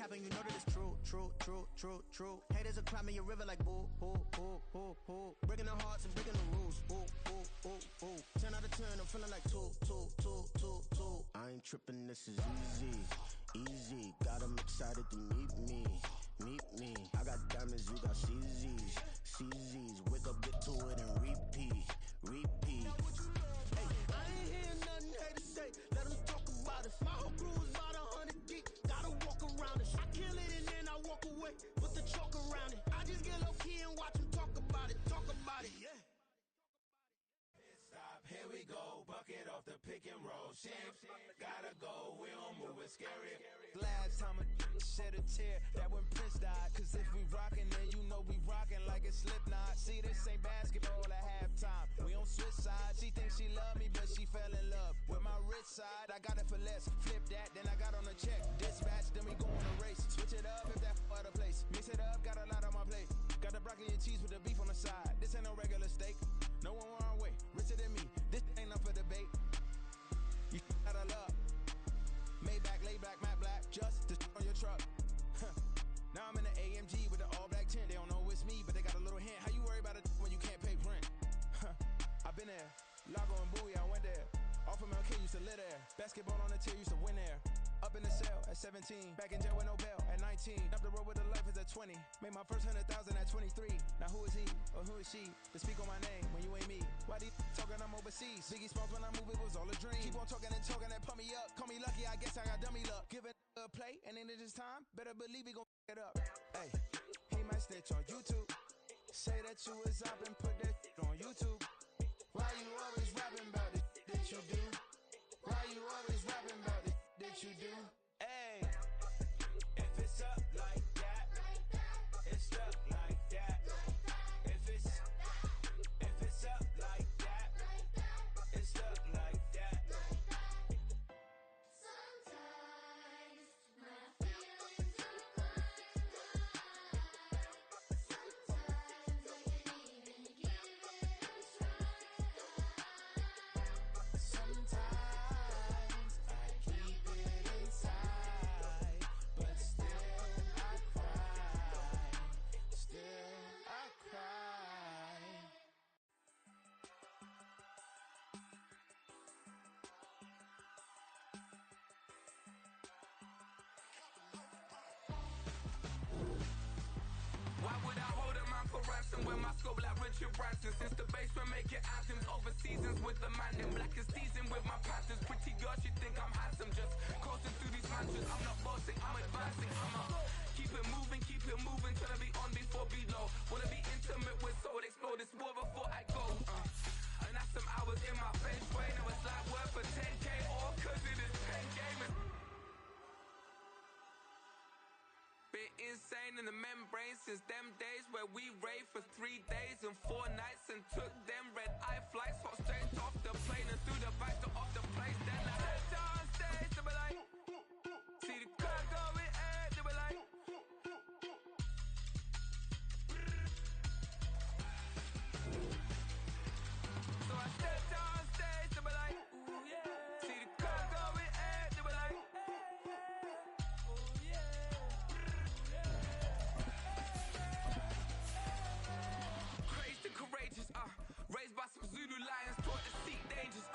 happen, you know that it's true, true, true, true, true. Haters are climbing your river like boo, boo, boo, boo, boo. Breaking the hearts and breaking the rules, boo, boo, boo, boo. 10 out of 10, I'm feeling like two. I ain't tripping, this is easy, easy. Got 'em excited to meet me. I got diamonds, you got CZs. Wake up, get to it and repeat. Hey, I ain't hearing nothing haters say. Let them talk about us. My whole crew is about 100 deep. Gotta walk around it. I kill it and then I walk away. Put the chalk around it. I just get low key and watch them talk about it. Yeah. Stop, here we go, bucket off the pick and roll. Shit, gotta go, we don't move, it's scary. Last time a shed a tear, that when Prince died. Cause if we rockin', then you know we rockin' like it's Slipknot. See, this ain't basketball at halftime. We on switch sides. She thinks she love me, but she fell in love with my rich side. I got it for less, flip that, then I got on a check. Dispatch, then we go on a race. Switch it up if that out of place. Mix it up, got a lot on my plate. Got the broccoli and cheese with the beef on the side. This ain't no regular steak. No one wrong way, richer than me. This ain't up for debate. You out of luck. Maybach, lay back, matte black, just to on your truck. Now I'm in the AMG with the all black tint. They don't know it's me, but they got a little hint. How you worry about it when you can't pay rent? I've been there. Lago and Bowie, I went there. Off of MLK, used to live there. Basketball on the tier, used to win there. Up in the cell at 17. Back in jail with no bail at 19. Up the road with the life is at 20. Made my first 100,000 at 23. Now who is he or who is she to speak on my name when you ain't me? Why these talking I'm overseas? Biggie Smalls when I move it was all a dream. Keep on talking and pump me up. Call me lucky, I guess I got dummy luck. Give it a play and then it's time. Better believe he gon' it up. Hey, he might snitch on YouTube. Say that you was up and put that on YouTube. Why you always rapping about it that you do? Why you always rapping about it that you do? Hey, If it's up like that, it's stuck like that. If it's up like that, it's stuck like that. Sometimes my feelings are flying high. Sometimes I can't even give it a try. sometimes I keep it inside, but still I cry. Why would I hold a man for ransom when my scope like Richard Branson? Since the basement making anthems over seasons with the man in black is seasoned with my patterns. Pretty girl, she think I'm handsome, just coasting through these mansions. I'm not bossing, I'm advancing. Keep it moving till I be on before be low. Wanna be intimate with soul, explore this war before I go. And that's some hours in my feng shui. Now it's like worth for 10K all cause it is pen gaming. Bit insane in the membrane since them days where we raved for 3 days and 4 nights and took them red eye flights, hot straight off the plane and through the back door of the place. Then I stepped on stage, they were like, see the crowd going air, they were like, so I stepped on stage, they were like, ooh yeah, see the crowd going air, they were like, courageous, raised by some Zulu lions, taught to seek dangers,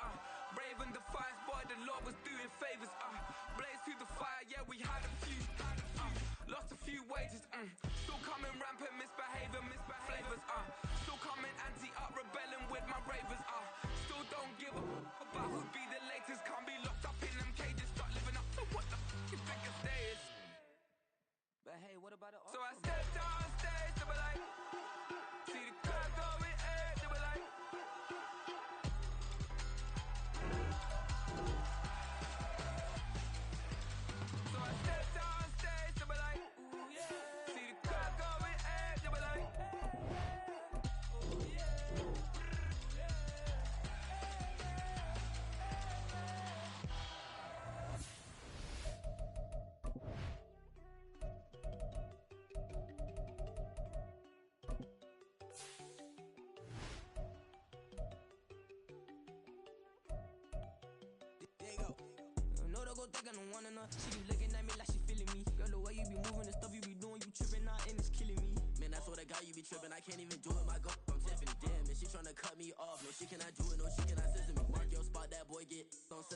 brave and defiant, boy, the Lord was doing favors, blaze through the fire, yeah, we had a few, lost a few wages, still coming rampant, misbehaving, flavors, still coming anti-up, rebelling with my ravers, still don't give a about who be the latest, can't be locked up in them cages, start living up to what the f*** you think a day is. But hey, what about the So I stepped on stage, they were like, see the crowd going air, they were like, so I stepped on stage, they were like, ooh yeah, see the crowd going air, they were like, ooh yeah, No, don't go thinking no one enough. She be looking at me like she feeling me. Girl, the way you be moving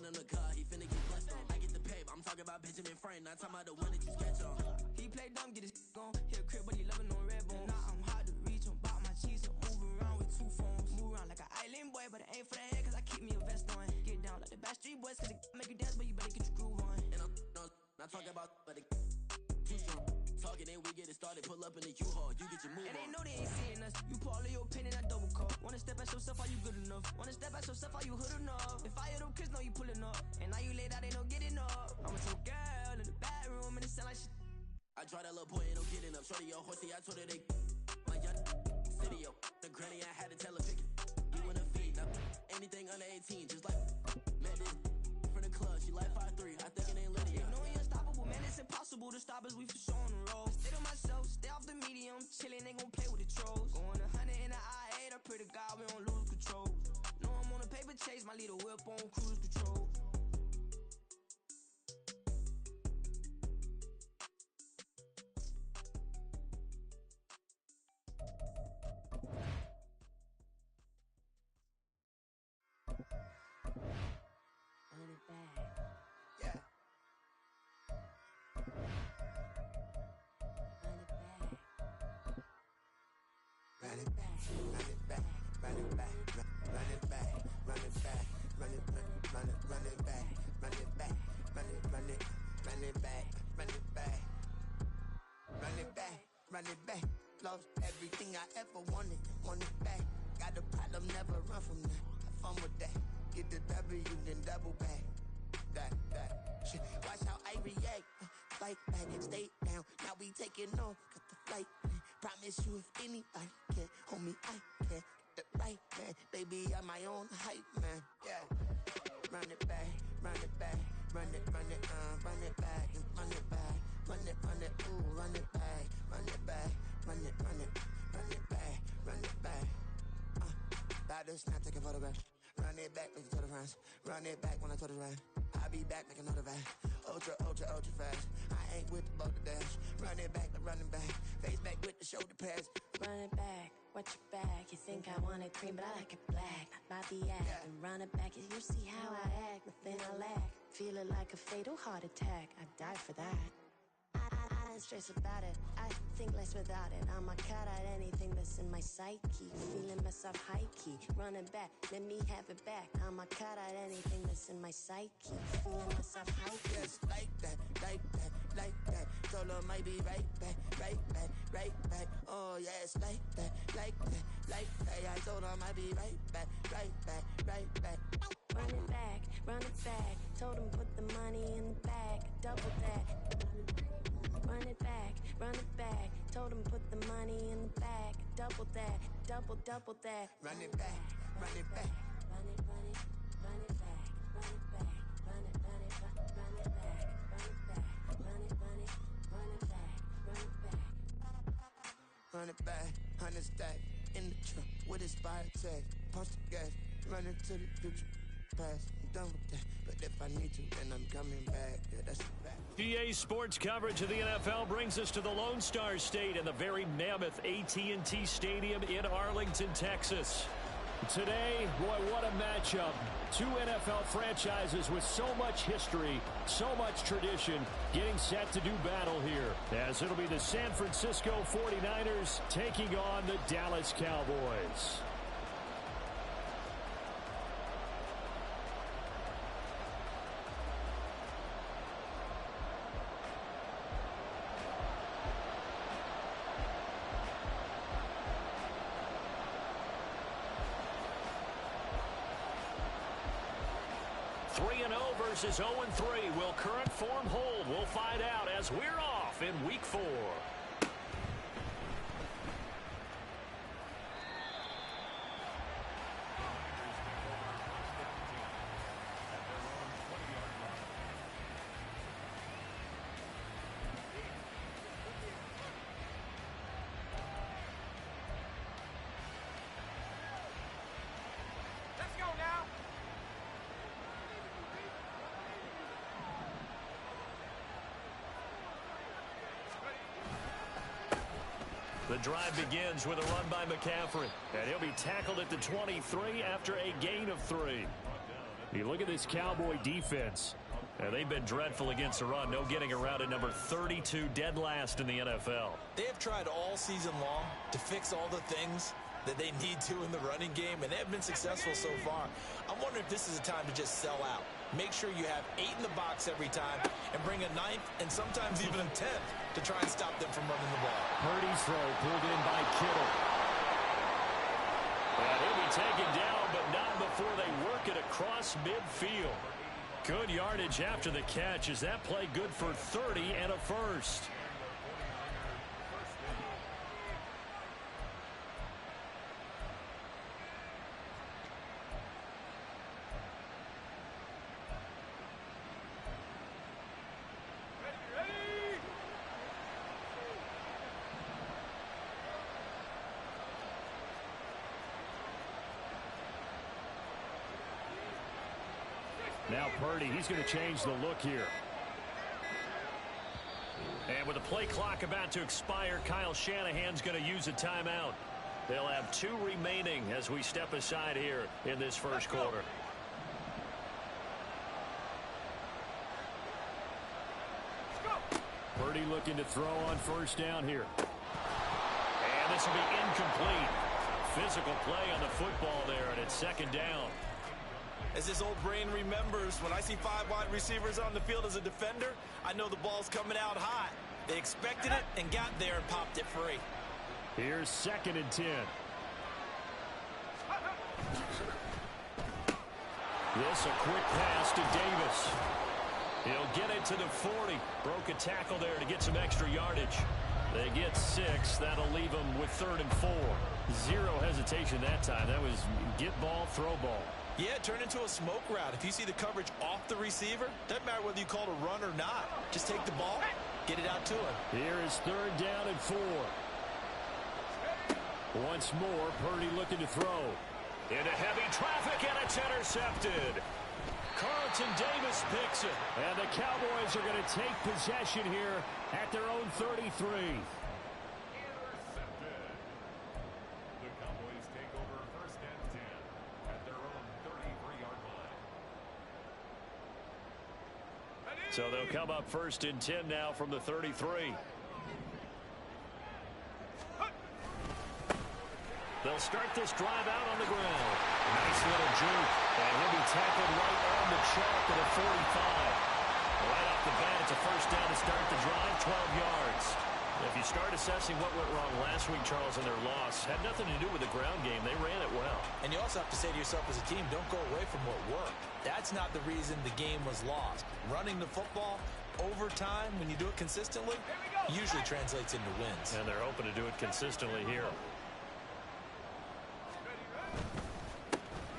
in the car, he finna get blessed on. I get the paper, I'm talking about Benjamin Franklin, not talking about the one that you sketch on. He play dumb, get his on. Hit a crib, but he loving on red bone. Now I'm hard to reach, I'm bout my cheese, I'm moving around with 2 phones. Move around like an island boy, but it ain't for the head, cause I keep me a vest on. Get down like the Backstreet Boys, cause it make you dance, but you better get your groove on. And I'm not talking about, but it too strong. Talking, then we get it started, pull up in the U-Haul, you get your move And they on. know they ain't seeing us. You pull all of your pen in that double cup. Wanna step at yourself, are you good enough? Wanna step at yourself, are you hood enough? If I hear them kids, know you pulling up. And now you laid out, they no getting up. I'm a so girl in the bedroom, and it sound like shit. I draw that little boy, ain't no getting up. Shorty, your horsey, I told her they my young city, yo. The granny, I had to tell her pick it. You in a feed, now anything under 18, just like met this from the club. She like 5'3", I think it ain't Lydia. You know we unstoppable, man, it's impossible to stop us, we for sure on the road. Stay to myself, stay off the medium, chillin', they gon' play with the trolls. Going 100 in the I-8, I pray to God we don't lose control. Know I'm on a paper chase, my little whip on cruise control. Run it back. Yeah. Run it back. Run it back, run it back, run it back, run it back, run it back, run it, run it back, run it back, run it, run it, run it back, run it back, run it back, run it back. Lost everything I ever wanted, want it back. Got a problem, never run from that. Have fun with that. Get the W, then double back. That shit. Watch how I react. Fight back, stay down. Now we taking off, got the flight. Promise you if anybody can, homie, I can. Get the right man, baby, I'm my own hype man. Yeah. Run it back, run it back, run it, run it, run it back, and run it back, run it, ooh, run it back, run it back, run it, run it, run it back, run it back. About to snap, take a photograph. Run it back, make it to the friends. Run it back when I told it right. I'll be back, make another back. Ultra, ultra, ultra fast. I ain't with the boat to dash. Run it back, I'm running back. Face back with the shoulder pads. Run it back, watch your back. You think I want it cream, but I like it black. Not Bobby act. Yeah. And run it back, you see how I act. Nothing I lack. Feel it like a fatal heart attack. I'd die for that. I don't stress about it. I think less without it. I'm a cut at anything that's in my psyche. Feeling myself high key. Running back, let me have it back. I'm a cut at anything that's in my psyche. Feeling myself high key. Yes, like that, like that, like that. Told her might be right back, right back, right back. Oh yes, like that, like that, like that. I told her might be right back, right back, right back. Run it back, run it back. Told him put the money in the bag. Double that. Run it back, run it back. Told him put the money in the bag. Double that, double that. Run it back, run it back. Run it, run it, run it back, run it back, run it, run it, run it back, run it back, run it, run it, run it back, run it back. Run it back, 100 stack in the truck with expired tag. Punch the gas, run into the future. Past, I'm done with that. But if I need to, then I'm coming back. Yeah, that's a fact. GA Sports coverage of the NFL brings us to the Lone Star State and the very mammoth AT&T Stadium in Arlington, Texas. Today, boy, what a matchup. Two NFL franchises with so much history, so much tradition, getting set to do battle here, as it'll be the San Francisco 49ers taking on the Dallas Cowboys. Versus 0-3. Will current form hold? We'll find out as we're off in Week 4. Let's go now. The drive begins with a run by McCaffrey, and he'll be tackled at the 23 after a gain of 3. You look at this Cowboy defense. They've been dreadful against the run. No getting around at number 32, dead last in the NFL. They have tried all season long to fix all the things that they need to in the running game, and they have been successful so far. I'm wondering if this is a time to just sell out. Make sure you have 8 in the box every time and bring a 9th and sometimes even a 10th to try and stop them from running the ball. Purdy's throw pulled in by Kittle. And he'll be taken down, but not before they work it across midfield. Good yardage after the catch. Is that play good for 30 and a first? Now Purdy, he's going to change the look here. And with the play clock about to expire, Kyle Shanahan's going to use a timeout. They'll have 2 remaining as we step aside here in this first quarter. Purdy looking to throw on first down here. And this will be incomplete. Physical play on the football there, and it's second down. As this old brain remembers, when I see 5 wide receivers on the field as a defender, I know the ball's coming out hot. They expected it and got there and popped it free. Here's 2nd and 10. This a quick pass to Davis. He'll get it to the 40. Broke a tackle there to get some extra yardage. They get 6. That'll leave them with 3rd and 4. Zero hesitation that time. That was get ball, throw ball. Yeah, turn into a smoke route. If you see the coverage off the receiver, doesn't matter whether you call it a run or not. Just take the ball, get it out to him. Here is 3rd down and 4. Once more, Purdy looking to throw. Into heavy traffic, and it's intercepted. Carlton Davis picks it. And the Cowboys are going to take possession here at their own 33. So they'll come up 1st and 10 now from the 33. They'll start this drive out on the ground. Nice little juke. And he'll be tackled right on the chalk at a 45. Right off the bat, it's a first down to start the drive, 12 yards. If you start assessing what went wrong last week, Charles, in their loss, had nothing to do with the ground game. They ran it well. And you also have to say to yourself as a team, don't go away from what worked. That's not the reason the game was lost. Running the football over time, when you do it consistently, usually translates into wins. And they're open to do it consistently here.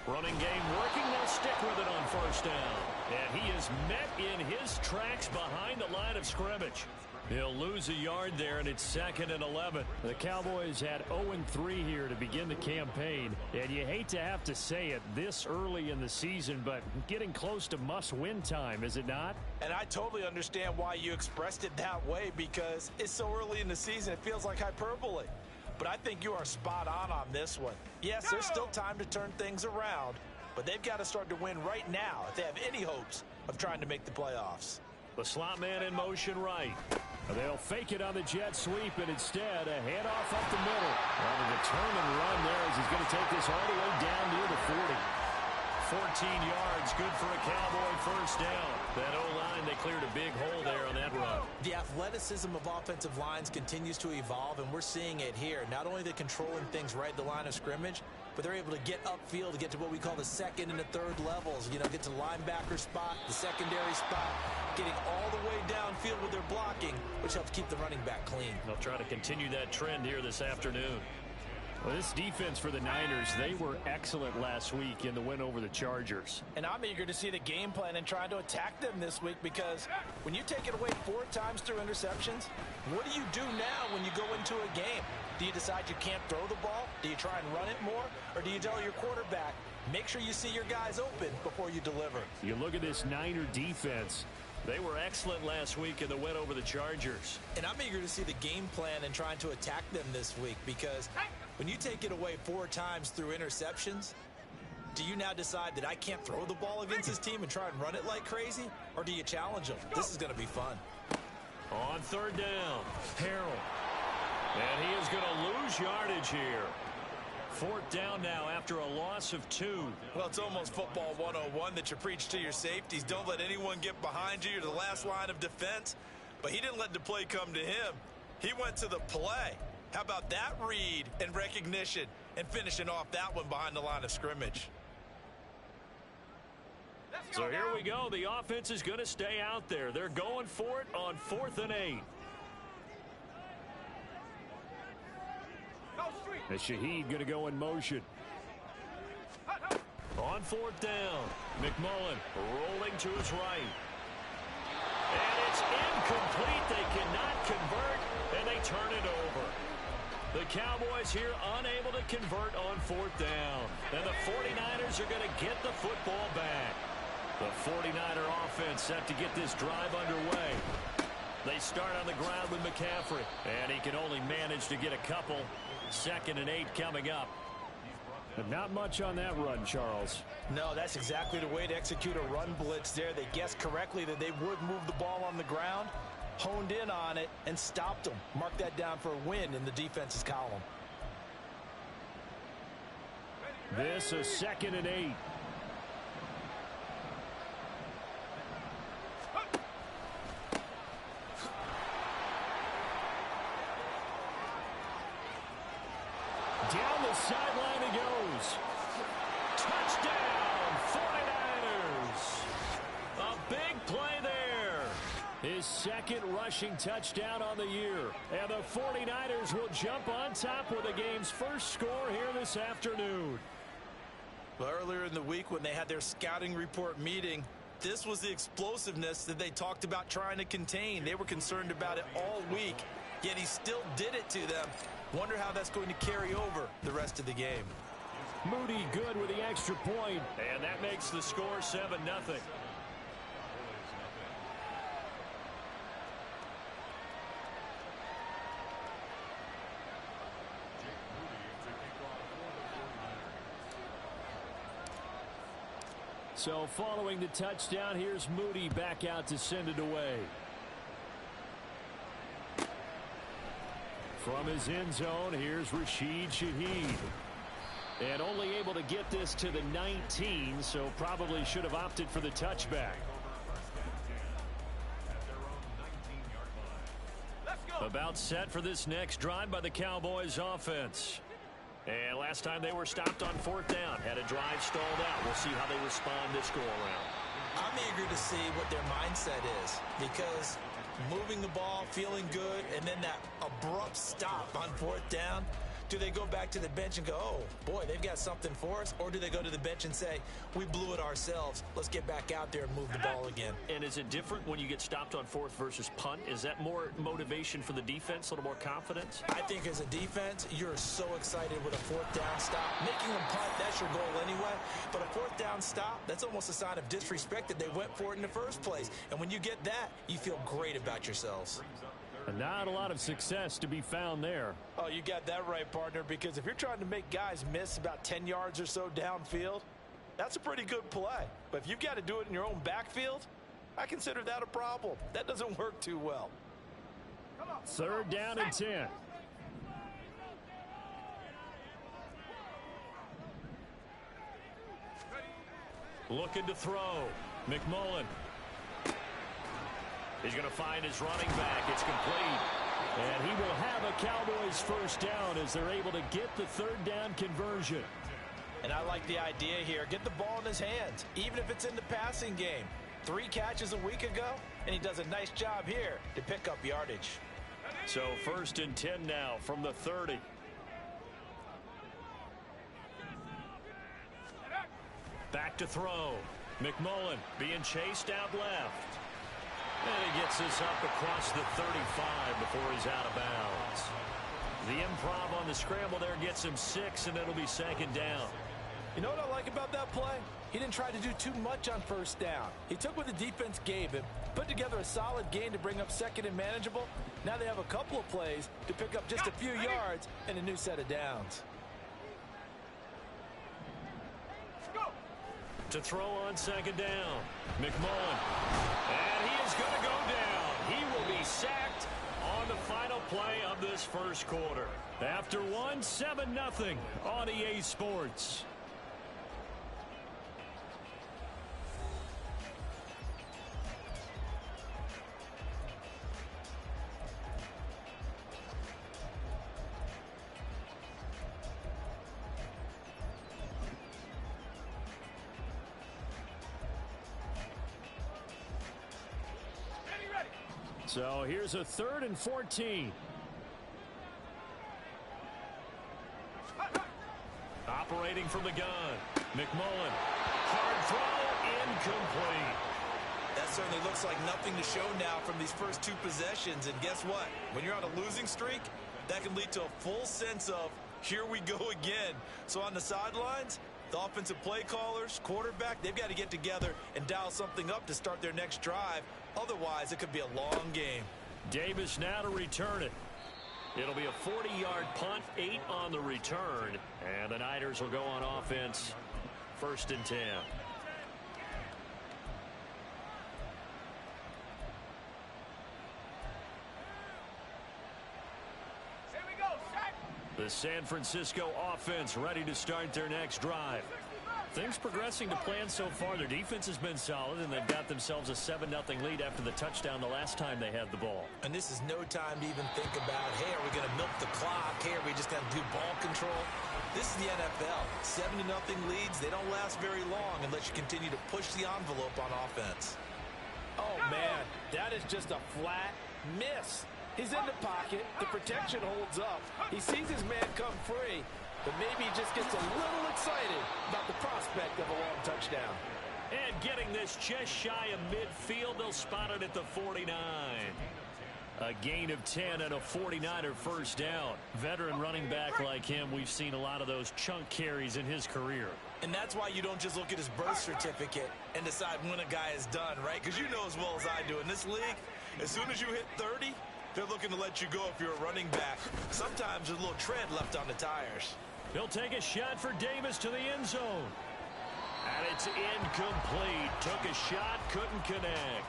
Running game working. They'll stick with it on first down. And he is met in his tracks behind the line of scrimmage. He'll lose a yard there, and it's 2nd and 11. The Cowboys had 0-3 here to begin the campaign, and you hate to have to say it this early in the season, but getting close to must-win time, is it not? And I totally understand why you expressed it that way, because it's so early in the season, it feels like hyperbole. But I think you are spot on this one. Yes, there's still time to turn things around, but they've got to start to win right now if they have any hopes of trying to make the playoffs. The slot man in motion right. They'll fake it on the jet sweep, and instead a handoff up the middle. On a determined run there as he's going to take this all the way down near the 40. 14 yards, good for a Cowboy first down. That O-line, they cleared a big hole there on that run. The athleticism of offensive lines continues to evolve, and we're seeing it here. Not only are they controlling things right at the line of scrimmage, but they're able to get upfield to get to what we call the 2nd and the 3rd levels. You know, get to the linebacker spot, the secondary spot, getting all the way downfield with their blocking, which helps keep the running back clean. They'll try to continue that trend here this afternoon. Well, this defense for the Niners, they were excellent last week in the win over the Chargers. And I'm eager to see the game plan and trying to attack them this week, because when you take it away 4 times through interceptions, what do you do now when you go into a game? Do you decide you can't throw the ball? Do you try and run it more? Or do you tell your quarterback, make sure you see your guys open before you deliver? You look at this Niner defense. They were excellent last week in the win over the Chargers. And I'm eager to see the game plan and trying to attack them this week, because when you take it away 4 times through interceptions, Do you now decide that I can't throw the ball against this team and try and run it like crazy? Or do you challenge them? This is going to be fun. On third down, Harrell. And he is going to lose yardage here. Fourth down now after a loss of 2. Well, it's almost football 101 that you preach to your safeties. Don't let anyone get behind you. You're the last line of defense. But he didn't let the play come to him. He went to the play. How about that read and recognition and finishing off that one behind the line of scrimmage? So here we go. The offense is going to stay out there. They're going for it on 4th and 8. And Shaheed going to go in motion. On 4th down, McMullen rolling to his right. And it's incomplete. They cannot convert, and they turn it over. The Cowboys here unable to convert on 4th down. And the 49ers are going to get the football back. The 49er offense set to get this drive underway. They start on the ground with McCaffrey, and he can only manage to get a couple. 2nd and 8 coming up. But not much on that run, Charles. No, that's exactly the way to execute a run blitz there. They guessed correctly that they would move the ball on the ground, honed in on it, and stopped them. Mark that down for a win in the defense's column. This is 2nd and 8. Down the sideline he goes. Touchdown, 49ers. A big play there. His 2nd rushing touchdown on the year. And the 49ers will jump on top with the game's first score here this afternoon. Well, earlier in the week when they had their scouting report meeting, this was the explosiveness that they talked about trying to contain. They were concerned about it all week, yet he still did it to them. Wonder how that's going to carry over the rest of the game. Moody good with the extra point. And that makes the score 7-0. So following the touchdown, here's Moody back out to send it away. From his end zone, here's Rashid Shaheed. And only able to get this to the 19, so probably should have opted for the touchback. About set for this next drive by the Cowboys offense. And last time they were stopped on 4th down, had a drive stalled out. We'll see how they respond this go-around. I'm eager to see what their mindset is, because moving the ball, feeling good, and then that abrupt stop on 4th down, do they go back to the bench and go, oh, boy, they've got something for us? Or do they go to the bench and say, we blew it ourselves, let's get back out there and move the ball again? And is it different when you get stopped on 4th versus punt? Is that more motivation for the defense, a little more confidence? I think as a defense, you're so excited with a 4th down stop. Making them punt, that's your goal anyway. But a 4th down stop, that's almost a sign of disrespect that they went for it in the first place. And when you get that, you feel great about yourselves. And not a lot of success to be found there. Oh, you got that right, partner, because if you're trying to make guys miss about 10 yards or so downfield, that's a pretty good play. But if you've got to do it in your own backfield, I consider that a problem. That doesn't work too well. 3rd down and 10. Looking to throw. McMullen. He's going to find his running back. It's complete. And he will have a Cowboys first down as they're able to get the 3rd down conversion. And I like the idea here. Get the ball in his hands, even if it's in the passing game. 3 catches a week ago, and he does a nice job here to pick up yardage. So 1st and 10 now from the 30. Back to throw. McMullen being chased out left. And he gets this up across the 35 before he's out of bounds. The improv on the scramble there gets him 6, and it'll be 2nd down. You know what I like about that play? He didn't try to do too much on 1st down. He took what the defense gave him, put together a solid gain to bring up 2nd and manageable. Now they have a couple of plays to pick up just a few yards and a new set of downs. to throw on second down. McMullen. And he is going to go down. He will be sacked on the final play of this first quarter. After one, 7-0 on EA Sports. So here's a 3rd and 14. Operating from the gun. McMullen. Hard throw. Incomplete. That certainly looks like nothing to show now from these first 2 possessions. And guess what? When you're on a losing streak, that can lead to a full sense of, here we go again. So on the sidelines, the offensive play callers, quarterback, they've got to get together and dial something up to start their next drive. Otherwise, it could be a long game. Davis now to return it. It'll be a 40-yard punt, 8 on the return. And the Niners will go on offense, 1st and 10. The San Francisco offense ready to start their next drive. Things progressing to plan so far. Their defense has been solid, and they've got themselves a 7-0 lead after the touchdown the last time they had the ball. And this is no time to even think about, hey, are we going to milk the clock? Hey, are we just going to do ball control? This is the NFL. 7-0 leads, they don't last very long unless you continue to push the envelope on offense. Oh, man, that is just a flat miss. He's in the pocket. The protection holds up. He sees his man come free, but maybe he just gets a little excited about the prospect of a long touchdown. And getting this just shy of midfield, they'll spot it at the 49. A gain of 10 and a 49er first down. Veteran running back like him, we've seen a lot of those chunk carries in his career. And that's why you don't just look at his birth certificate and decide when a guy is done, right? Because you know as well as I do, in this league, as soon as you hit 30, they're looking to let you go if you're a running back. Sometimes there's a little tread left on the tires. He'll take a shot for Davis to the end zone. And it's incomplete. Took a shot, couldn't connect.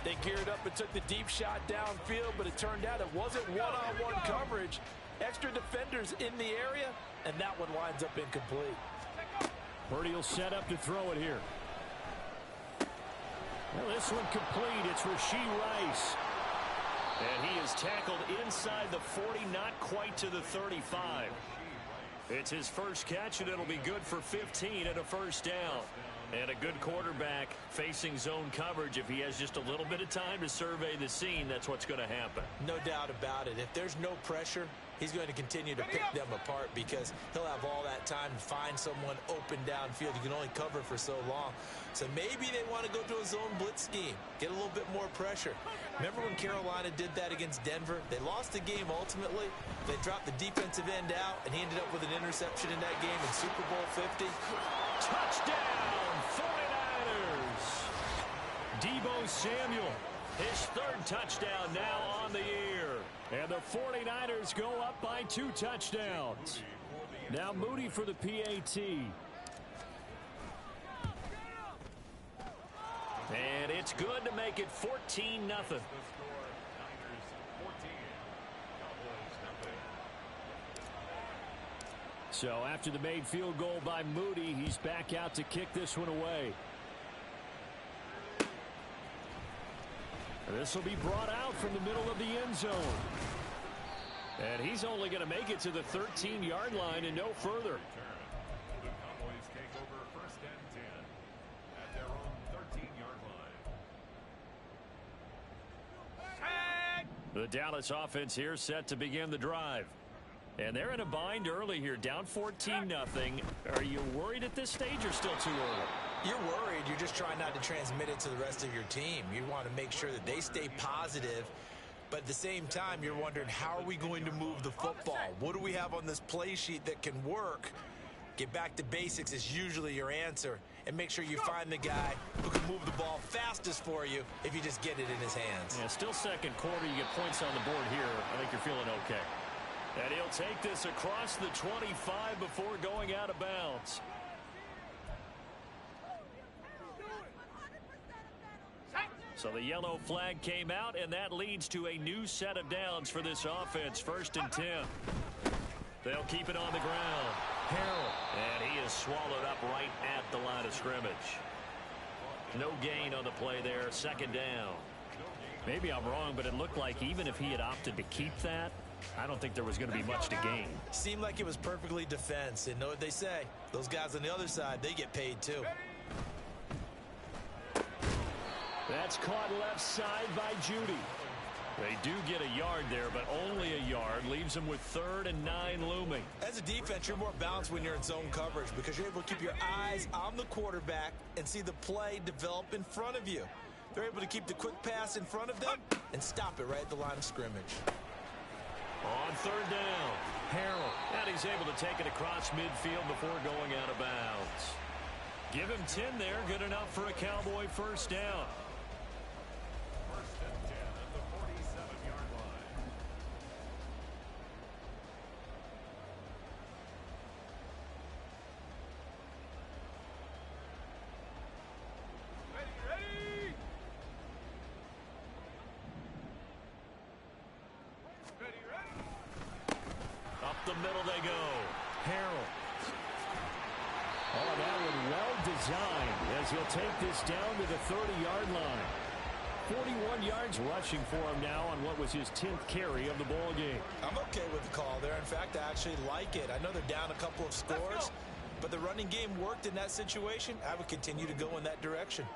They geared up and took the deep shot downfield, but it turned out it wasn't one-on-one coverage. Extra defenders in the area, and that one winds up incomplete. Purdy will set up to throw it here. Well, this one complete. It's Rashee Rice. And he is tackled inside the 40, not quite to the 35. It's his first catch, and it'll be good for 15 and a first down. And a good quarterback facing zone coverage. If he has just a little bit of time to survey the scene, that's what's going to happen. No doubt about it. If there's no pressure, he's going to continue to pick them apart because he'll have all that time to find someone open downfield. You can only cover for so long. So maybe they want to go to a zone blitz scheme, get a little bit more pressure. Remember when Carolina did that against Denver? They lost the game ultimately. They dropped the defensive end out, and he ended up with an interception in that game in Super Bowl 50. Touchdown, 49ers. Deebo Samuel, his 3rd touchdown now on the year. And the 49ers go up by 2 touchdowns. Now Moody for the PAT. And it's good to make it 14-0. So after the made field goal by Moody, he's back out to kick this one away. This will be brought out from the middle of the end zone. And he's only going to make it to the 13-yard line and no further. The Cowboys take over 1st and 10 at their own 13-yard line. The Dallas offense here set to begin the drive. And they're in a bind early here, down 14-0. Are you worried at this stage or still too early? You're worried. You're just trying not to transmit it to the rest of your team. You want to make sure that they stay positive. But at the same time, you're wondering, how are we going to move the football? What do we have on this play sheet that can work? Get back to basics is usually your answer. And make sure you find the guy who can move the ball fastest for you if you just get it in his hands. Yeah, still second quarter. You get points on the board here. I think you're feeling okay. And he'll take this across the 25 before going out of bounds. So the yellow flag came out, and that leads to a new set of downs for this offense. 1st and 10. They'll keep it on the ground. Harrell, and he is swallowed up right at the line of scrimmage. No gain on the play there. 2nd down. Maybe I'm wrong, but it looked like even if he had opted to keep that, I don't think there was going to be much to gain. Seemed like it was perfectly defense. And know what they say? Those guys on the other side, they get paid too. That's caught left side by Judy. They do get a yard there, but only a yard. Leaves them with 3rd and 9 looming. As a defense, you're more balanced when you're in zone coverage because you're able to keep your eyes on the quarterback and see the play develop in front of you. They're able to keep the quick pass in front of them and stop it right at the line of scrimmage. On 3rd down, Harrell. And he's able to take it across midfield before going out of bounds. Give him 10 there. Good enough for a Cowboy 1st down. 1st and 10 at the 47-yard line. Up the middle they go. Harrell. Oh, that one well designed as he'll take this down to the 30-yard line. 41 yards rushing for him now on what was his 10th carry of the ball game. I'm okay with the call there. In fact, I actually like it. I know they're down a couple of scores, but the running game worked in that situation. I would continue to go in that direction.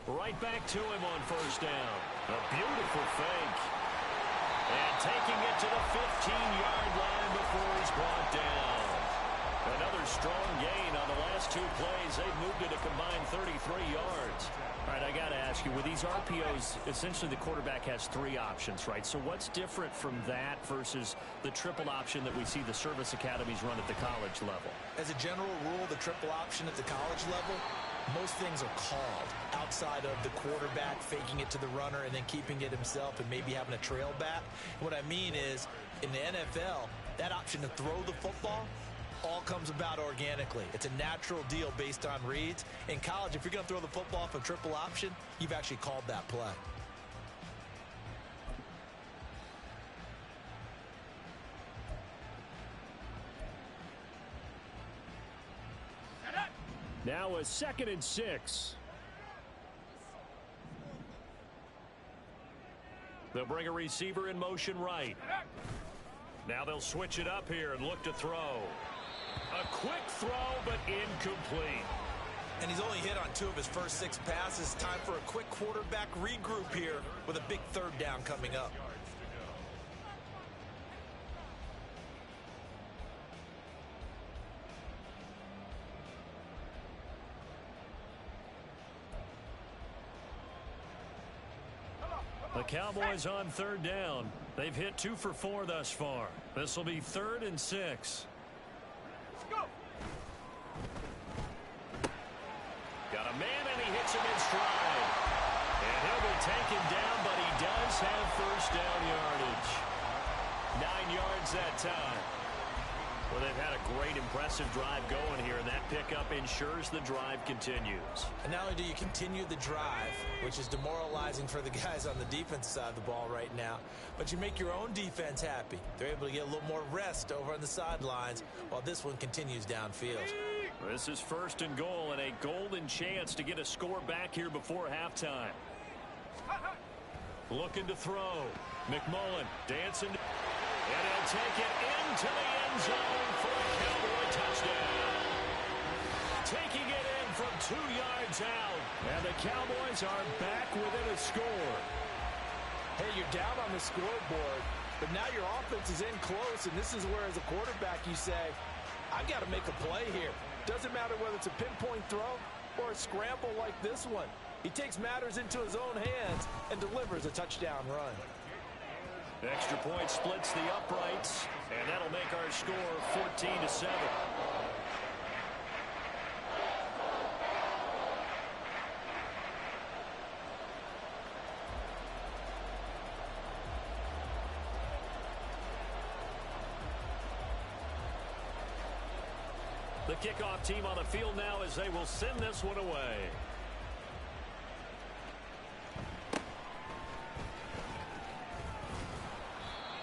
Right back to him on 1st down. A beautiful fake. And taking it to the 15-yard line before he's brought down. Another strong gain on the last 2 plays. They've moved it a combined 33 yards. All right, I got to ask you, with these RPOs, essentially the quarterback has 3 options, right? So what's different from that versus the triple option that we see the service academies run at the college level? As a general rule, the triple option at the college level, most things are called outside of the quarterback faking it to the runner and then keeping it himself and maybe having a trail back. What I mean is, in the NFL, that option to throw the football all comes about organically. It's a natural deal based on reads. In college, if you're going to throw the football off a triple option, you've actually called that play. Now a 2nd and 6. They'll bring a receiver in motion right. Now they'll switch it up here and look to throw. A quick throw, but incomplete. And he's only hit on 2 of his first 6 passes. Time for a quick quarterback regroup here with a big 3rd down coming up. The Cowboys on 3rd down. They've hit 2 for 4 thus far. This will be 3rd and 6. Got a man, and he hits him in stride. And he'll be taken down, but he does have 1st down yardage. 9 yards that time. Well, they've had a great, impressive drive going here, and that pickup ensures the drive continues. And not only do you continue the drive, which is demoralizing for the guys on the defense side of the ball right now, but you make your own defense happy. They're able to get a little more rest over on the sidelines while this one continues downfield. This is 1st and goal, and a golden chance to get a score back here before halftime. Looking to throw. McMullen dancing. And he'll take it into the end zone for a Cowboy touchdown. Taking it in from 2 yards out. And the Cowboys are back within a score. Hey, you're down on the scoreboard, but now your offense is in close, and this is where, as a quarterback, you say, I've got to make a play here. Doesn't matter whether it's a pinpoint throw or a scramble like this one. He takes matters into his own hands and delivers a touchdown run. Extra point splits the uprights, and that'll make our score 14-7. The kickoff team on the field now as they will send this one away.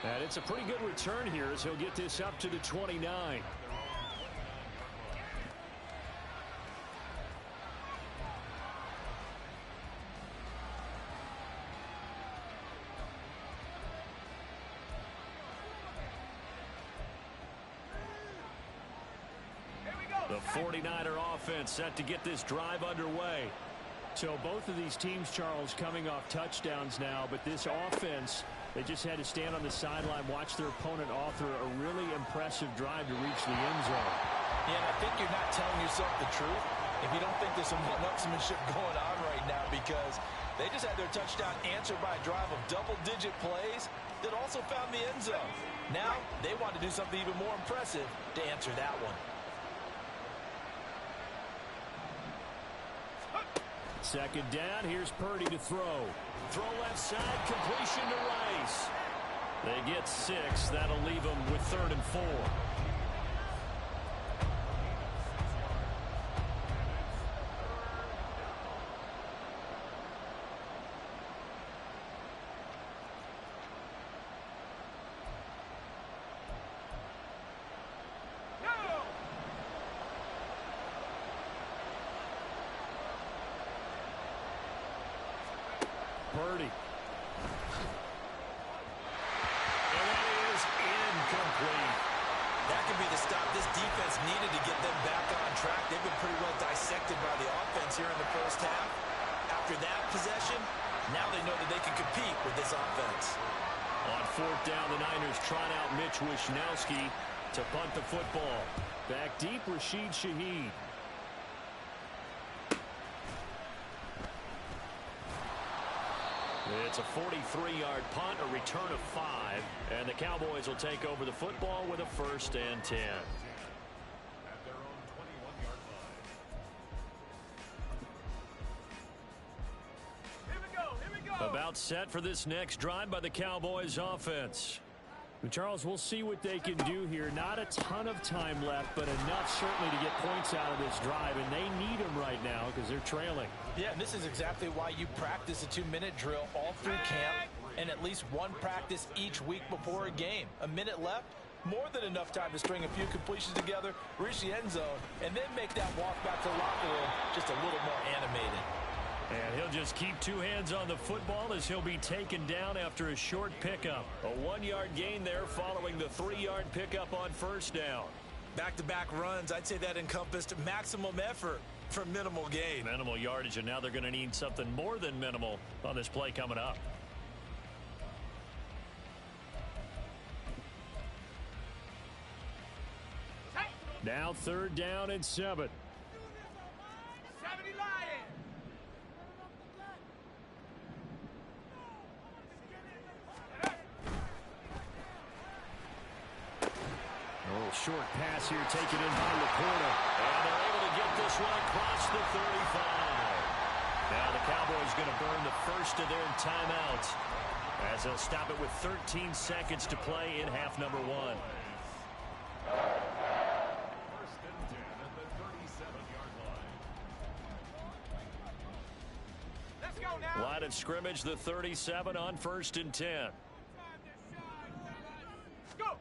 And it's a pretty good return here as he'll get this up to the 29. The 49er offense set to get this drive underway. So both of these teams, Charles, coming off touchdowns now, but this offense, they just had to stand on the sideline, watch their opponent author a really impressive drive to reach the end zone. Yeah, and I think you're not telling yourself the truth if you don't think there's some one-upsmanship going on right now, because they just had their touchdown answered by a drive of double-digit plays that also found the end zone. Now they want to do something even more impressive to answer that one. Second down, here's Purdy to throw. Throw left side, completion to Rice. They get 6. That'll leave them with 3rd and 4. Purdy. And that is incomplete. That could be the stop this defense needed to get them back on track. They've been pretty well dissected by the offense here in the first half. After that possession, now they know that they can compete with this offense. On 4th down, the Niners trot out Mitch Wishnowski to punt the football. Back deep, Rashid Shaheed. It's a 43-yard punt, a return of 5, and the Cowboys will take over the football with a 1st and 10. At their own 21-yard line. Here we go. About set for this next drive by the Cowboys offense. And Charles, we'll see what they can do here. Not a ton of time left, but enough certainly to get points out of this drive, and they need them right now because they're trailing. Yeah, and this is exactly why you practice a 2-minute drill all through camp and at least one practice each week before a game. A minute left, more than enough time to string a few completions together, reach the end zone, and then make that walk back to the locker room just a little more animated. And he'll just keep 2 hands on the football as he'll be taken down after a short pickup. A 1-yard gain there following the 3-yard pickup on 1st down. Back-to-back runs, I'd say that encompassed maximum effort for minimal gain. Minimal yardage, and now they're going to need something more than minimal on this play coming up. Now 3rd down and 7. 70 Lions. A little short pass here taken in by Laporta. And they're able to get this one across the 35. Now the Cowboys going to burn the first of their timeouts as they'll stop it with 13 seconds to play in half number 1. 1st and 10 at the 37-yard line. Let's go now. Line of scrimmage, the 37 on 1st and 10. Go.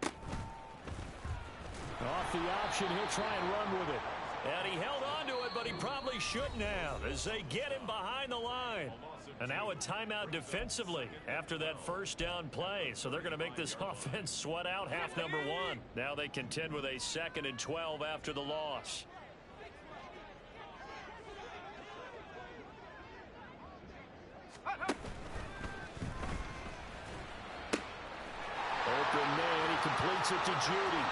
Off the option, he'll try and run with it. And he held on to it, but he probably shouldn't have as they get him behind the line. And now a timeout defensively after that 1st down play. So they're going to make this offense sweat out half number 1. Now they contend with a 2nd and 12 after the loss. Open man, he completes it to Judy.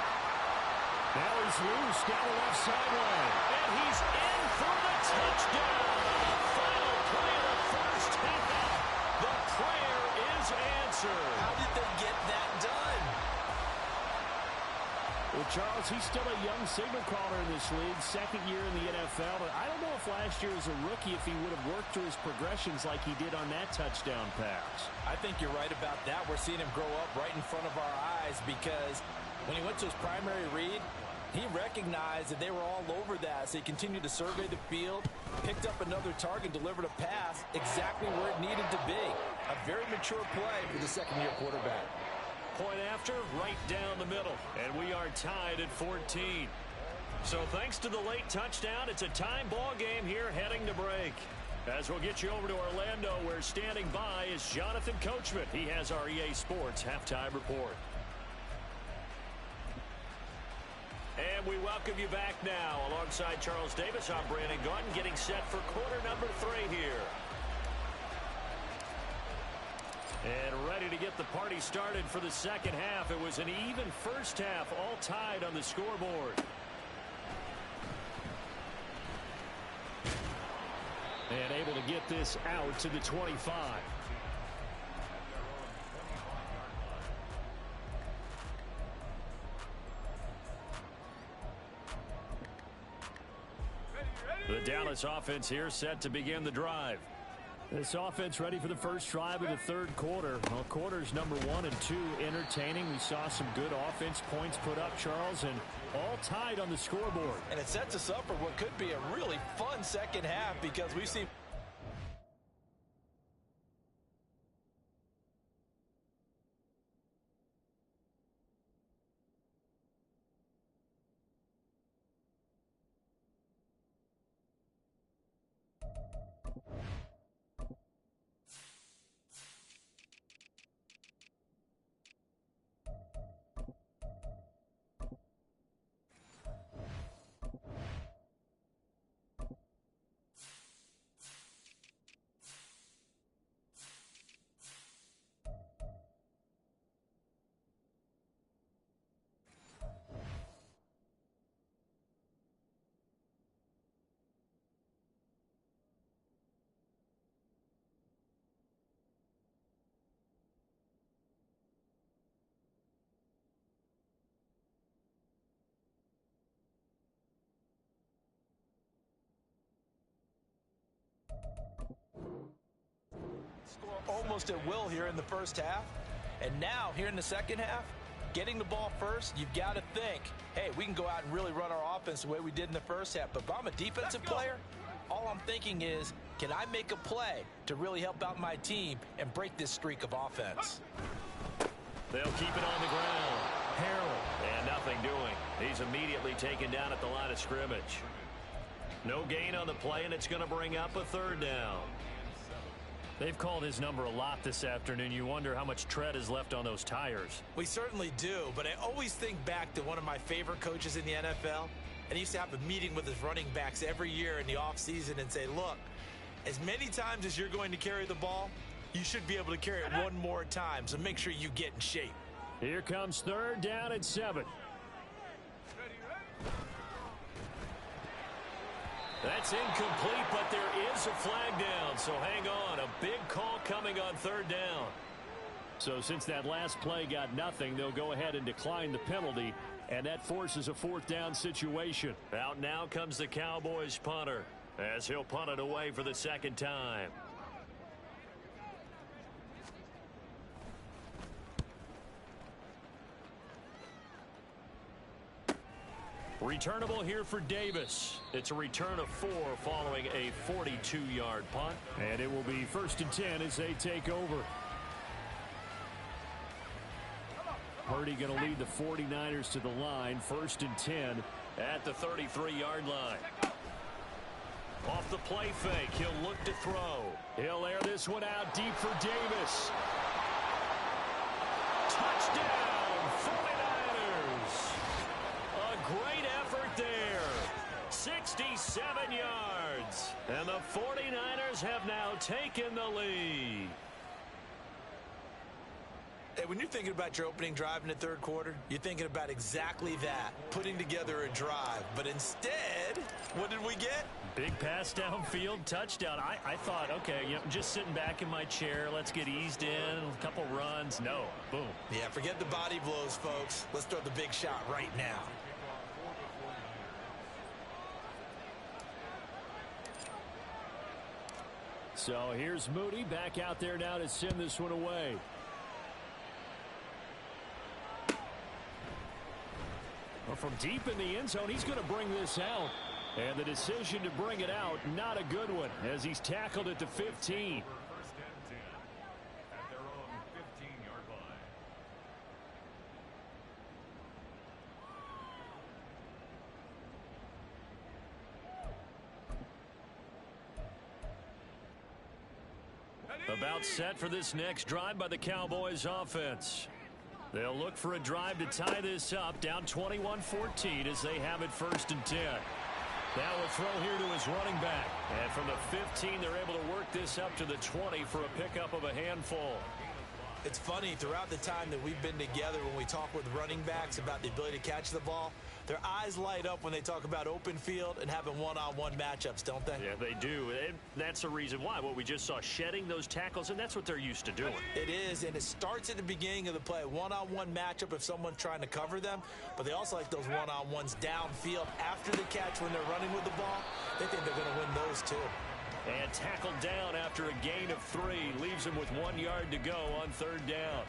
Now he's loose down the left sideline. And he's in for the touchdown. The final play of the first half. The prayer is answered. How did they get that done? Well, Charles, he's still a young signal caller in this league, 2nd year in the NFL. But I don't know if last year as a rookie, if he would have worked through his progressions like he did on that touchdown pass. I think you're right about that. We're seeing him grow up right in front of our eyes because when he went to his primary read, he recognized that they were all over that, so he continued to survey the field, picked up another target, delivered a pass exactly where it needed to be. A very mature play for the 2nd-year quarterback. Point after, right down the middle. And we are tied at 14. So thanks to the late touchdown, it's a time ball game here heading to break. As we'll get you over to Orlando, where standing by is Jonathan Coachman. He has our EA Sports halftime report. And we welcome you back now. Alongside Charles Davis, I'm Brandon Gaudin, getting set for quarter number 3 here. And ready to get the party started for the second half. It was an even first half, all tied on the scoreboard. And able to get this out to the 25. The Dallas offense here set to begin the drive. This offense ready for the first drive of the third quarter. Well, quarters number 1 and 2 entertaining. We saw some good offense points put up, Charles, and all tied on the scoreboard. And it sets us up for what could be a really fun second half because we've seen... almost at will here in the first half. And now, here in the second half, getting the ball first, you've got to think, hey, we can go out and really run our offense the way we did in the first half. But if I'm a defensive player, all I'm thinking is, can I make a play to really help out my team and break this streak of offense? They'll keep it on the ground. Harrell, and nothing doing. He's immediately taken down at the line of scrimmage. No gain on the play, and it's going to bring up a third down. They've called his number a lot this afternoon. You wonder how much tread is left on those tires. We certainly do, but I always think back to one of my favorite coaches in the NFL, and he used to have a meeting with his running backs every year in the offseason and say, look, as many times as you're going to carry the ball, you should be able to carry it one more time, so make sure you get in shape. Here comes third down and 7. That's incomplete, but there is a flag down, so hang on. A big call coming on third down. So since that last play got nothing, they'll go ahead and decline the penalty, and that forces a fourth down situation. Out now comes the Cowboys punter, as he'll punt it away for the second time. Returnable here for Davis. It's a return of 4 following a 42-yard punt. And it will be 1st and 10 as they take over. Purdy going to lead the 49ers to the line. 1st and 10 at the 33-yard line. Off the play fake, he'll look to throw. He'll air this one out deep for Davis. Touchdown, 49ers. A great effort there. 67 yards. And the 49ers have now taken the lead. Hey, when you're thinking about your opening drive in the third quarter, you're thinking about exactly that, putting together a drive. But instead, what did we get? Big pass downfield, touchdown. I thought, okay, just sitting back in my chair, let's get eased in, a couple runs. No, boom. Yeah, forget the body blows, folks. Let's throw the big shot right now. So here's Moody back out there now to send this one away. Well, from deep in the end zone, he's going to bring this out. And the decision to bring it out, not a good one, as he's tackled at the 15. About set for this next drive by the Cowboys offense. They'll look for a drive to tie this up, down 21-14 as they have it 1st and 10. Now a throw here to his running back. And from the 15, they're able to work this up to the 20 for a pickup of a handful. It's funny, throughout the time that we've been together, when we talk with running backs about the ability to catch the ball, their eyes light up when they talk about open field and having one-on-one matchups, don't they? Yeah, they do. And that's the reason why. What we just saw, shedding those tackles, and that's what they're used to doing. It is, and it starts at the beginning of the play. One-on-one matchup if someone's trying to cover them, but they also like those one-on-ones downfield after the catch when they're running with the ball. They think they're going to win those too. And tackled down after a gain of 3. Leaves him with 1 yard to go on 3rd down.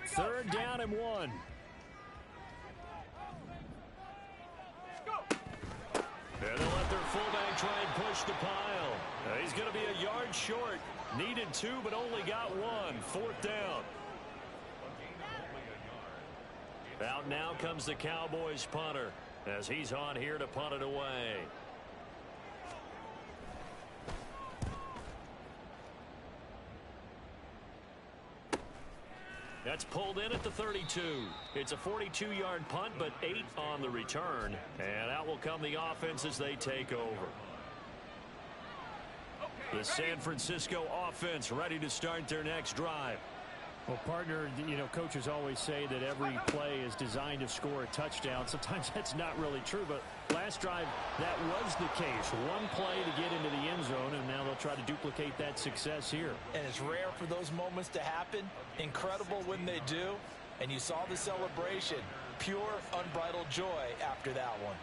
Third down and 1. And they'll let their fullback try and push the pile. He's going to be a yard short. Needed 2, but only got 1. 4th down. Out now comes the Cowboys punter as he's on here to punt it away. That's pulled in at the 32. It's a 42-yard punt, but 8 on the return. And out will come the offense as they take over. The San Francisco offense ready to start their next drive. Well, partner, you know, coaches always say that every play is designed to score a touchdown. Sometimes that's not really true, but last drive, that was the case. One play to get into the end zone, and now they'll try to duplicate that success here. And it's rare for those moments to happen. Incredible when they do. And you saw the celebration. Pure, unbridled joy after that one.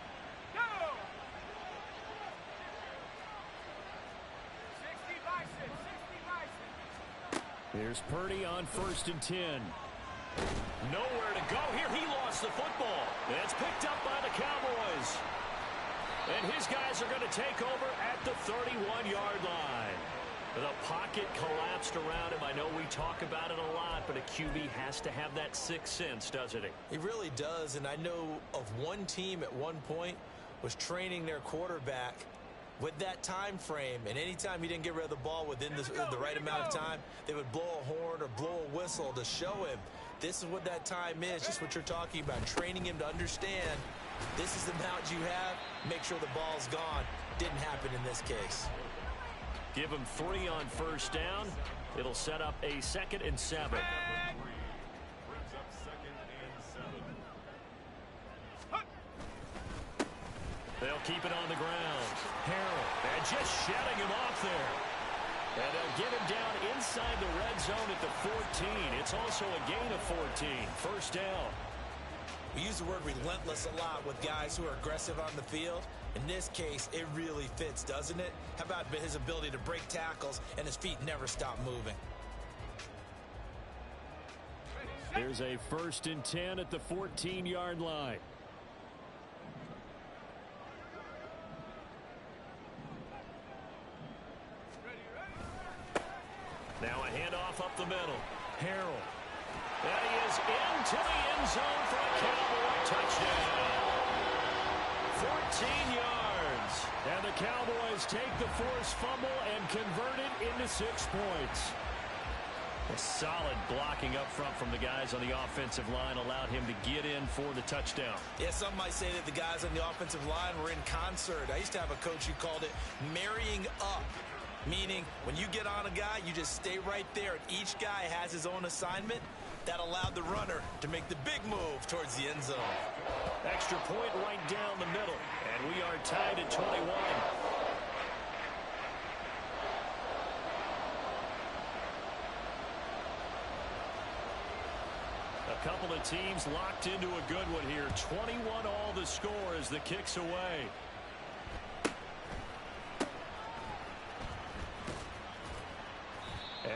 Here's Purdy on 1st and 10. Nowhere to go here. He lost the football. It's picked up by the Cowboys. And his guys are going to take over at the 31-yard line. The pocket collapsed around him. I know we talk about it a lot, but a QB has to have that sixth sense, doesn't he? He really does, and I know of one team at one point was training their quarterback with that time frame, and anytime he didn't get rid of the ball within the right amount of time, they would blow a horn or blow a whistle to show him this is what that time is, just what you're talking about, training him to understand this is the amount you have, make sure the ball's gone. Didn't happen in this case. Give him 3 on 1st down. It'll set up a 2nd and 7. They'll keep it on the ground. Harrell, and just shedding him off there. And they'll get him down inside the red zone at the 14. It's also a gain of 14. 1st down. We use the word relentless a lot with guys who are aggressive on the field. In this case, it really fits, doesn't it? How about his ability to break tackles and his feet never stop moving? There's a 1st and 10 at the 14-yard line. Now a handoff up the middle. Harrell. And he is into the end zone for a Cowboy touchdown. 14 yards. And the Cowboys take the forced fumble and convert it into 6 points. A solid blocking up front from the guys on the offensive line allowed him to get in for the touchdown. Yeah, some might say that the guys on the offensive line were in concert. I used to have a coach who called it marrying up. Meaning, when you get on a guy, you just stay right there, and each guy has his own assignment. That allowed the runner to make the big move towards the end zone. Extra point right down the middle, and we are tied at 21. A couple of teams locked into a good one here. 21 all the score as the kick's away.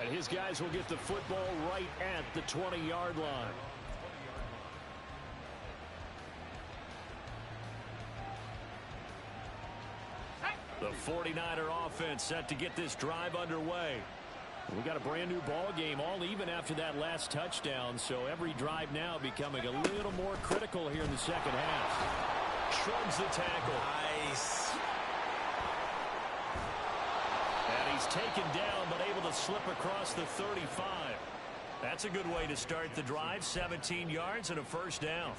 And his guys will get the football right at the 20-yard line. The 49er offense set to get this drive underway. We got a brand new ball game, all even after that last touchdown, so every drive now becoming a little more critical here in the second half. Shrugs the tackle. Nice. And he's taken down, but able to slip across the 35. That's a good way to start the drive, 17 yards and a first down.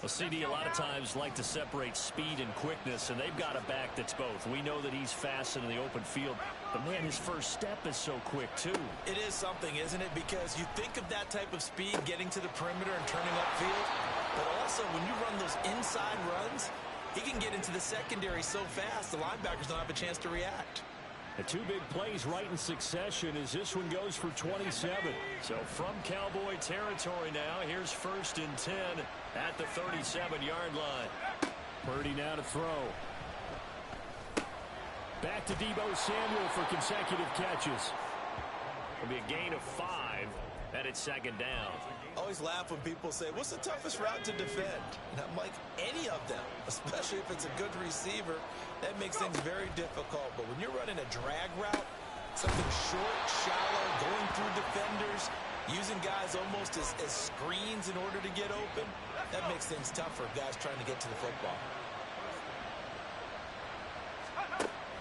Well, CD a lot of times like to separate speed and quickness, and they've got a back that's both. We know that he's fast in the open field, but, man, his first step is so quick, too. It is something, isn't it? Because you think of that type of speed getting to the perimeter and turning upfield, but also when you run those inside runs, he can get into the secondary so fast the linebackers don't have a chance to react. The two big plays right in succession as this one goes for 27. So from Cowboy territory now, here's 1st and 10 at the 37-yard line. Purdy now to throw. Back to Deebo Samuel for consecutive catches. It'll be a gain of 5, and it's second down. I always laugh when people say, what's the toughest route to defend? And I'm like, any of them, especially if it's a good receiver. That makes things very difficult. But when you're running a drag route, something short, shallow, going through defenders, using guys almost as screens in order to get open, that makes things tough for guys trying to get to the football.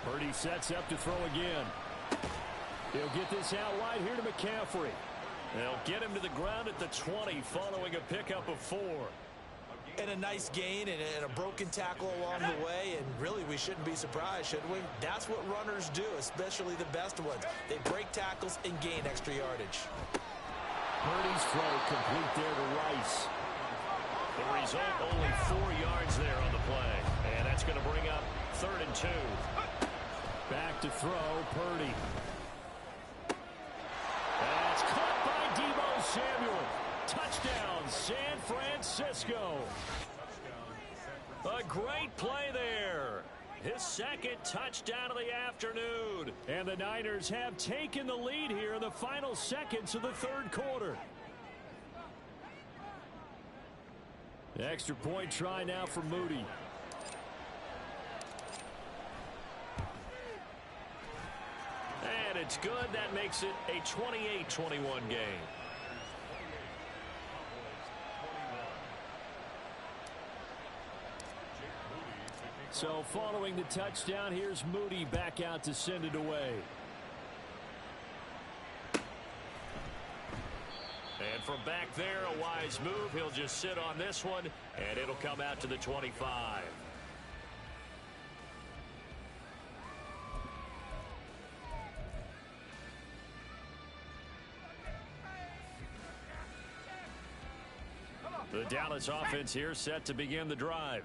Purdy sets up to throw again. He'll get this out wide here to McCaffrey. They'll get him to the ground at the 20 following a pickup of 4. And a nice gain and a broken tackle along the way, and really we shouldn't be surprised, should we? That's what runners do, especially the best ones. They break tackles and gain extra yardage. Purdy's throw complete there to Rice. The result, only 4 yards there on the play. And that's going to bring up 3rd and 2. Back to throw, Purdy. That's caught by Deebo Samuel. Touchdown, San Francisco. A great play there. His second touchdown of the afternoon. And the Niners have taken the lead here in the final seconds of the third quarter. The extra point try now for Moody. And it's good. That makes it a 28-21 game. So following the touchdown, here's Moody back out to send it away. And from back there, a wise move. He'll just sit on this one, and it'll come out to the 25. The Dallas offense here set to begin the drive.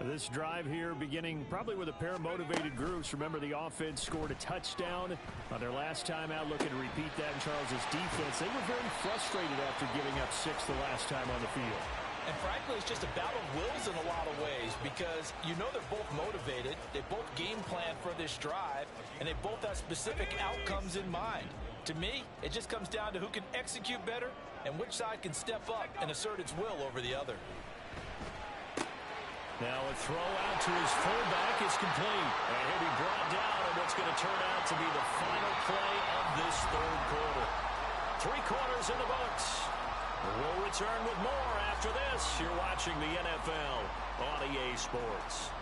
This drive here beginning probably with a pair of motivated groups. Remember, the offense scored a touchdown on their last time out. Looking to repeat that in Charles's defense. They were very frustrated after giving up 6 the last time on the field. And frankly, it's just a battle of wills in a lot of ways because you know they're both motivated. They both game plan for this drive, and they both have specific outcomes in mind. To me, it just comes down to who can execute better and which side can step up and assert its will over the other. Now a throw out to his fullback is complete. And he'll be brought down in what's going to turn out to be the final play of this third quarter. 3 quarters in the books. We'll return with more after this. You're watching the NFL on EA Sports.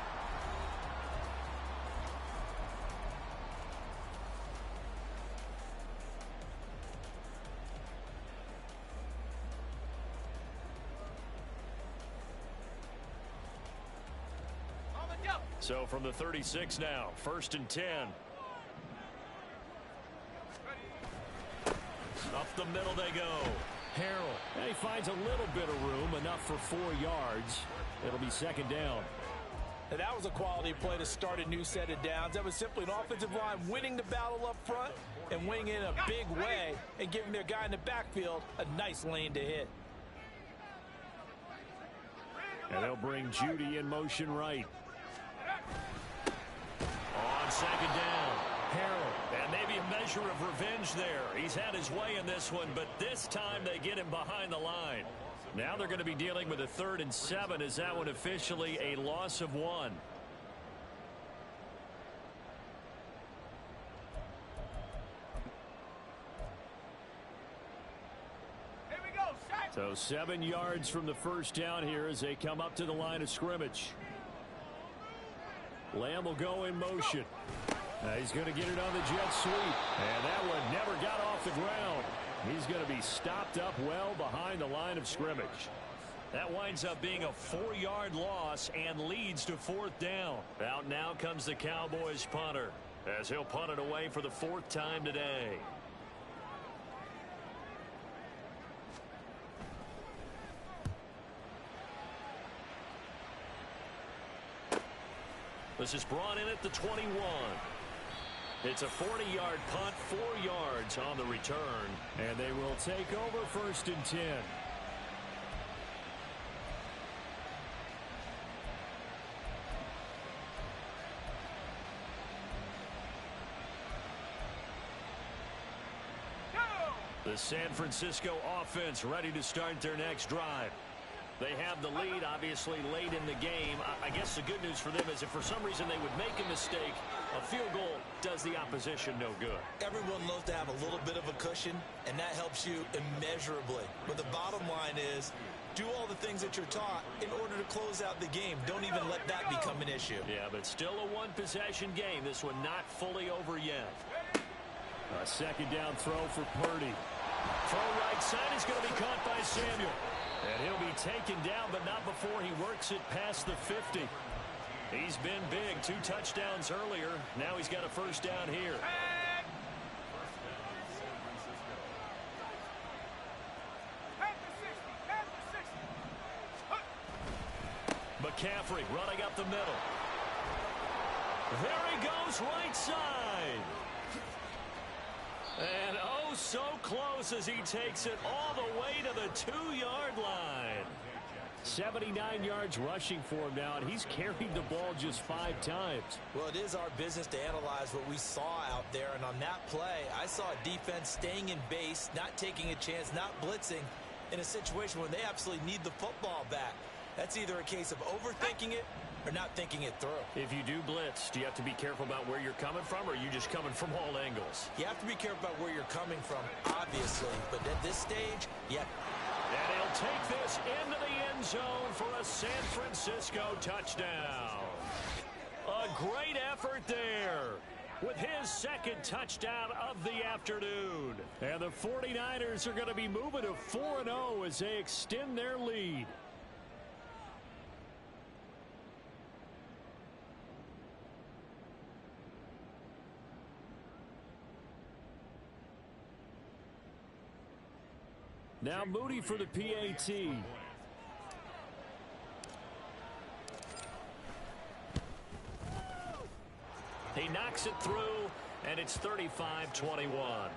So from the 36 now, 1st and 10. Up the middle they go. Harrell. And he finds a little bit of room, enough for 4 yards. It'll be 2nd down. And that was a quality play to start a new set of downs. That was simply an offensive line winning the battle up front and winning in a big way and giving their guy in the backfield a nice lane to hit. And they'll bring Judy in motion right. On 2nd down, Harrell. And maybe a measure of revenge there. He's had his way in this one, but this time they get him behind the line. Now they're going to be dealing with a 3rd and 7. Is that one officially a loss of 1? So 7 yards from the first down here as they come up to the line of scrimmage. Lamb will go in motion. He's going to get it on the jet sweep. And that one never got off the ground. He's going to be stopped up well behind the line of scrimmage. That winds up being a 4-yard loss and leads to 4th down. Out now comes the Cowboys punter as he'll punt it away for the 4th time today. This is brought in at the 21. It's a 40-yard punt, 4 yards on the return. And they will take over 1st and 10. The San Francisco offense ready to start their next drive. They have the lead, obviously, late in the game. I guess the good news for them is if for some reason they would make a mistake, a field goal does the opposition no good. Everyone loves to have a little bit of a cushion, and that helps you immeasurably. But the bottom line is, do all the things that you're taught in order to close out the game. Don't even let that become an issue. Yeah, but still a one-possession game. This one not fully over yet. A 2nd down throw for Purdy. Throw right side is going to be caught by Samuel. And he'll be taken down, but not before he works it past the 50. He's been big. 2 touchdowns earlier. Now he's got a 1st down here. McCaffrey running up the middle. There he goes, right side. And oh, so close as he takes it all the way to the 2-yard line. 79 yards rushing for him now, and he's carried the ball just 5 times. Well, it is our business to analyze what we saw out there, and on that play, I saw a defense staying in base, not taking a chance, not blitzing in a situation where they absolutely need the football back. That's either a case of overthinking it or not thinking it through. If you do blitz, do you have to be careful about where you're coming from, or are you just coming from all angles? You have to be careful about where you're coming from, obviously. But at this stage, yeah. And he'll take this into the end zone for a San Francisco touchdown. A great effort there with his 2nd touchdown of the afternoon. And the 49ers are going to be moving to 4-0 as they extend their lead. Now Moody for the PAT. He knocks it through, and it's 35-21.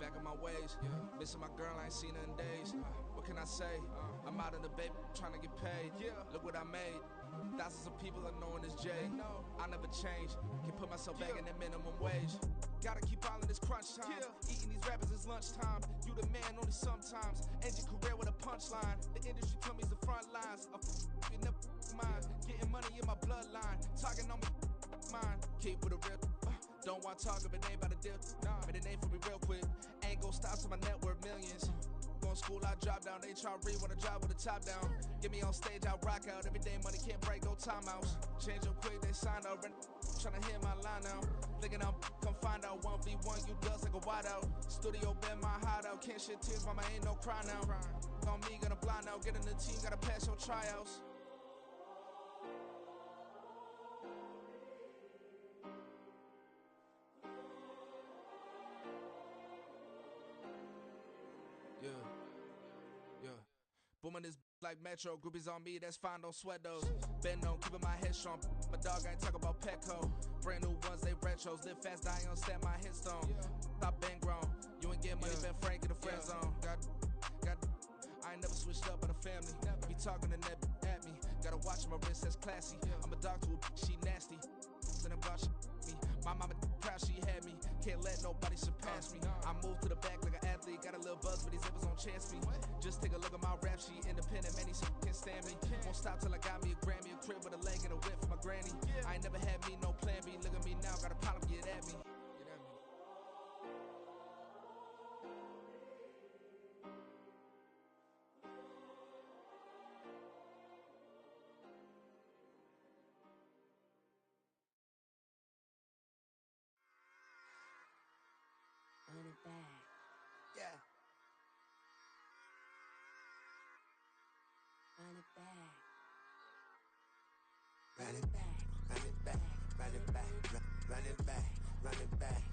Back in my ways, missing my girl, I ain't seen her in days. What can I say? I'm out in the baby trying to get paid. Look what I made. Thousands of people are knowing this Jay. I never change. Can put myself back in the minimum wage. Gotta keep all in this crunch time. Eating these rappers is lunchtime. You the man only sometimes. End your career with a punchline. The industry told me it's the front lines. You never mind. Getting money in my bloodline. Talking on me, mine. Keep with a real. Don't want to talk if it ain't about a deal. Made a name for me real quick. Ain't gon' stop so my net worth millions. Going school, I drop down. They try read when I drive with the top down. Get me on stage, I rock out. Every day money can't break, no timeouts. Change up quick, they sign up. Tryna hear my line now. Thinking I'm come find out 1v1, you dust like a wideout. Studio been my hideout. Can't shed tears, mama ain't no cry now. On me, gonna blind out. Get in the team, gotta pass your tryouts. Booming this like Metro, groupies on me, that's fine, don't sweat those. Been on, keeping my head strong. My dog ain't talking about Petco. Brand new ones, they retros. Live fast, die on, stand my headstone. Stop been grown. You ain't get money, been frank in the friend zone. I ain't never switched up on a family. Be talking to that at me. Gotta watch my wrist, that's classy. I'm a dog to a she nasty. Then about me. My mama proud she had me. Can't let nobody surpass me. I moved to the back like an athlete. Got a little buzz, but these zippers on chance me. Just take a look at my rap sheet. Independent, man, these can't stand me. Won't stop till I got me a Grammy, a crib with a leg and a whip for my granny. I ain't never had me no plan B. Look at me now, got a problem, get at me. Run it back. Yeah. Run it back. Run it back, run it back, run it back, run it back, run it back.